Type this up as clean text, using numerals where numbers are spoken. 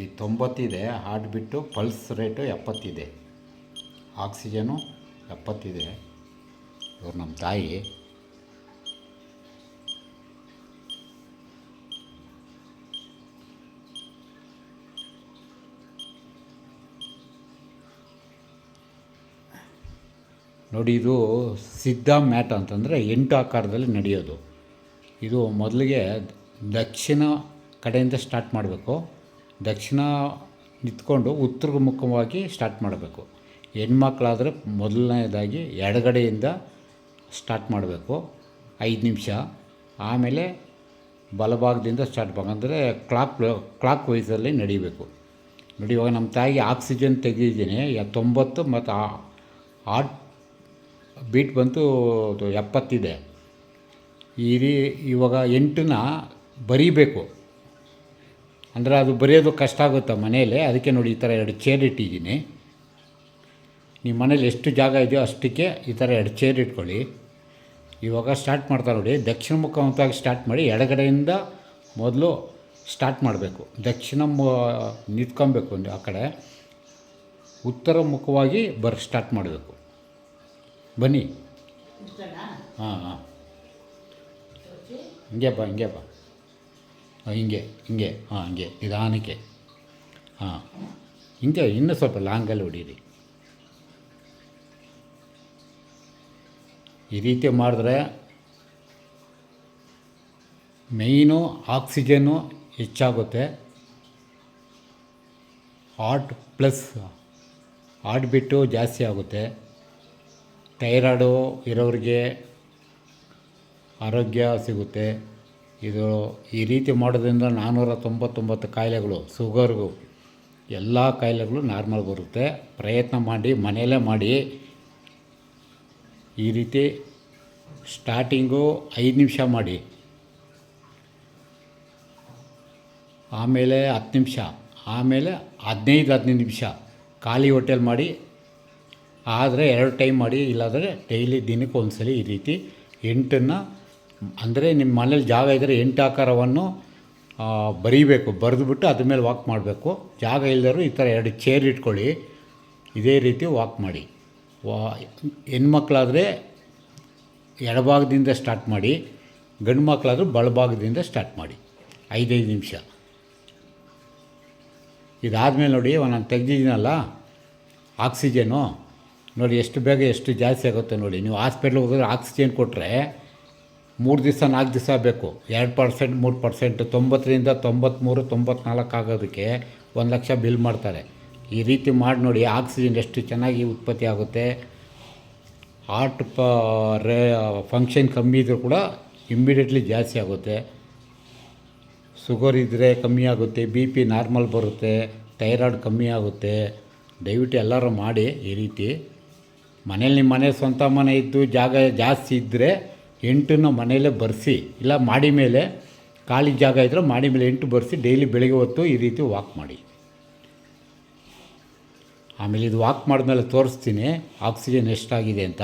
ಈ 90 ಇದೆ, ಹಾರ್ಟ್ ಬಿಟ್ಟು ಪಲ್ಸ್ ರೇಟು 70 ಇದೆ, ಆಕ್ಸಿಜನು 70 ಇದೆ. ಇವ್ರು ನಮ್ಮ ತಾಯಿ. ನೋಡಿ, ಇದು ಸಿದ್ಧ ಮ್ಯಾಟ್ ಅಂತಂದರೆ 8 ಆಕಾರದಲ್ಲಿ ನಡೆಯೋದು. ಇದು ಮೊದಲಿಗೆ ದಕ್ಷಿಣ ಕಡೆಯಿಂದ ಸ್ಟಾರ್ಟ್ ಮಾಡಬೇಕು. ದಕ್ಷಿಣ ನಿಂತ್ಕೊಂಡು ಉತ್ತರ ಮುಖವಾಗಿ ಸ್ಟಾರ್ಟ್ ಮಾಡಬೇಕು. ಹೆಣ್ಮಕ್ಳಾದರೆ ಮೊದಲನೇದಾಗಿ ಎಡಗಡೆಯಿಂದ ಸ್ಟಾರ್ಟ್ ಮಾಡಬೇಕು 5 ನಿಮಿಷ. ಆಮೇಲೆ ಬಲಭಾಗದಿಂದ ಸ್ಟಾರ್ಟ್ ಅಂದರೆ ಕ್ಲಾಕ್ ವೈಸಲ್ಲಿ ನಡಿಬೇಕು. ನೋಡಿ, ಇವಾಗ ನಮ್ಮ ತಾಯಿಗೆ ಆಕ್ಸಿಜನ್ ತೆಗೆದಿದ್ದೀನಿ 90 ಮತ್ತು ಹಾರ್ಟ್ ಬೀಟ್ ಬಂತು 70 ಇದೆ. ಇವಾಗ 8ನ ಬರೀಬೇಕು. ಅಂದರೆ ಅದು ಬರೆಯೋದು ಕಷ್ಟ ಆಗುತ್ತೆ ಮನೆಯಲ್ಲಿ. ಅದಕ್ಕೆ ನೋಡಿ ಈ ಥರ 2 ಚೇರ್ ಇಟ್ಟಿದ್ದೀನಿ. ನಿಮ್ಮ ಮನೇಲಿ ಎಷ್ಟು ಜಾಗ ಇದೆಯೋ ಅಷ್ಟಕ್ಕೆ ಈ ಥರ 2 ಚೇರ್ ಇಟ್ಕೊಳ್ಳಿ. ಇವಾಗ ಸ್ಟಾರ್ಟ್ ಮಾಡ್ತಾ ನೋಡಿ, ದಕ್ಷಿಣ ಮುಖವಾಗಿ ಸ್ಟಾರ್ಟ್ ಮಾಡಿ ಎಡಗಡೆಯಿಂದ ಮೊದಲು ಸ್ಟಾರ್ಟ್ ಮಾಡಬೇಕು. ದಕ್ಷಿಣ ನಿಂತ್ಕೊಬೇಕು ಆ ಕಡೆ, ಉತ್ತರ ಮುಖವಾಗಿ ಸ್ಟಾರ್ಟ್ ಮಾಡಬೇಕು. ಬನ್ನಿ. ಹಾಂ ಹಾಂ, ಹಿಂಗೆ ಬಾ ಹಿಂಗೆ ಹಾಂ, ಹಿಂಗೆ ನಿಧಾನಕ್ಕೆ. ಹಾಂ, ಹಿಂಗೆ ಇನ್ನೂ ಸ್ವಲ್ಪ ಲಾಂಗಲ್ಲಿ ಹೊಡೀರಿ. ಈ ರೀತಿ ಮಾಡಿದ್ರೆ ಮೇಯ್ನು ಆಕ್ಸಿಜನ್ನು ಹೆಚ್ಚಾಗುತ್ತೆ. ಹಾರ್ಟ್ ಬಿಟ್ಟು ಜಾಸ್ತಿ ಆಗುತ್ತೆ. ಥೈರಾಯ್ಡು ಇರೋರಿಗೆ ಆರೋಗ್ಯ ಸಿಗುತ್ತೆ. ಇದು ಈ ರೀತಿ ಮಾಡೋದ್ರಿಂದ 499 ಕಾಯಿಲೆಗಳು, ಶುಗರ್ಗು ಎಲ್ಲ ಕಾಯಿಲೆಗಳು ನಾರ್ಮಲ್ ಬರುತ್ತೆ. ಪ್ರಯತ್ನ ಮಾಡಿ, ಮನೆಯಲ್ಲೇ ಮಾಡಿ. ಈ ರೀತಿ ಸ್ಟಾರ್ಟಿಂಗು 5 ನಿಮಿಷ ಮಾಡಿ, ಆಮೇಲೆ 10 ನಿಮಿಷ, ಆಮೇಲೆ 15 ನಿಮಿಷ ಖಾಲಿ ಹೊಟ್ಟೆಲಿ ಮಾಡಿ. ಆದರೆ 2 ಟೈಮ್ ಮಾಡಿ, ಇಲ್ಲಾಂದರೆ ಡೈಲಿ ದಿನಕ್ಕೆ ಒಂದ್ಸಲ ಈ ರೀತಿ 8ನ್ನು, ಅಂದರೆ ನಿಮ್ಮ ಮನೇಲಿ ಜಾಗ ಇದ್ದರೆ 8 ಆಕಾರವನ್ನು ಬರೀಬೇಕು. ಬರೆದುಬಿಟ್ಟು ಅದ್ರ ಮೇಲೆ ವಾಕ್ ಮಾಡಬೇಕು. ಜಾಗ ಇಲ್ಲದರೂ ಈ ಥರ 2 ಚೇರ್ ಇಟ್ಕೊಳ್ಳಿ, ಇದೇ ರೀತಿ ವಾಕ್ ಮಾಡಿ. ಹೆಣ್ಮಕ್ಳಾದರೆ ಎಡಭಾಗದಿಂದ ಸ್ಟಾರ್ಟ್ ಮಾಡಿ, ಗಂಡು ಮಕ್ಕಳಾದರೂ ಬಲಭಾಗದಿಂದ ಸ್ಟಾರ್ಟ್ ಮಾಡಿ 5 ನಿಮಿಷ. ಇದಾದಮೇಲೆ ನೋಡಿ, ನಾನು ತೆಗೆದಿದ್ದೀನಲ್ಲ ಆಕ್ಸಿಜನು, ನೋಡಿ ಎಷ್ಟು ಬೇಗ ಎಷ್ಟು ಜಾಸ್ತಿ ಆಗುತ್ತೆ ನೋಡಿ. ನೀವು ಹಾಸ್ಪಿಟ್ಲಿಗೆ ಹೋಗಿದ್ರೆ ಆಕ್ಸಿಜನ್ ಕೊಟ್ಟರೆ 3 ದಿವಸ 4 ದಿವಸ ಬೇಕು. 2% 3%, 90ರಿಂದ 93 94 ಆಗೋದಕ್ಕೆ 1 ಲಕ್ಷ ಬಿಲ್ ಮಾಡ್ತಾರೆ. ಈ ರೀತಿ ಮಾಡಿ ನೋಡಿ, ಆಕ್ಸಿಜನ್ ಎಷ್ಟು ಚೆನ್ನಾಗಿ ಉತ್ಪತ್ತಿ ಆಗುತ್ತೆ. ಹಾರ್ಟ್ ಫಂಕ್ಷನ್ ಕಮ್ಮಿ ಇದ್ದರೂ ಕೂಡ ಇಮ್ಮಿಡಿಯೇಟ್ಲಿ ಜಾಸ್ತಿ ಆಗುತ್ತೆ. ಶುಗರ್ ಇದ್ದರೆ ಕಮ್ಮಿ ಆಗುತ್ತೆ, BP ನಾರ್ಮಲ್ ಬರುತ್ತೆ, ಥೈರಾಯ್ಡ್ ಕಮ್ಮಿ ಆಗುತ್ತೆ. ದಯವಿಟ್ಟು ಎಲ್ಲರೂ ಮಾಡಿ ಈ ರೀತಿ. ಮನೇಲಿ ನಿಮ್ಮ ಮನೆ ಸ್ವಂತ ಮನೆ ಇದ್ದು ಜಾಗ ಜಾಸ್ತಿ ಇದ್ದರೆ 8ನ್ನು ಮನೆಯಲ್ಲೇ ಬರೆಸಿ, ಇಲ್ಲ ಮಾಡಿ ಮೇಲೆ ಖಾಲಿ ಜಾಗ ಇದ್ದರೆ ಮಾಡಿ ಮೇಲೆ 8 ಬರೆಸಿ ಡೈಲಿ ಬೆಳಗ್ಗೆ ಹೊತ್ತು ಈ ರೀತಿ ವಾಕ್ ಮಾಡಿ. ಆಮೇಲೆ ಇದು ವಾಕ್ ಮಾಡಿದ್ಮೇಲೆ ತೋರಿಸ್ತೀನಿ ಆಕ್ಸಿಜನ್ ಎಷ್ಟಾಗಿದೆ ಅಂತ.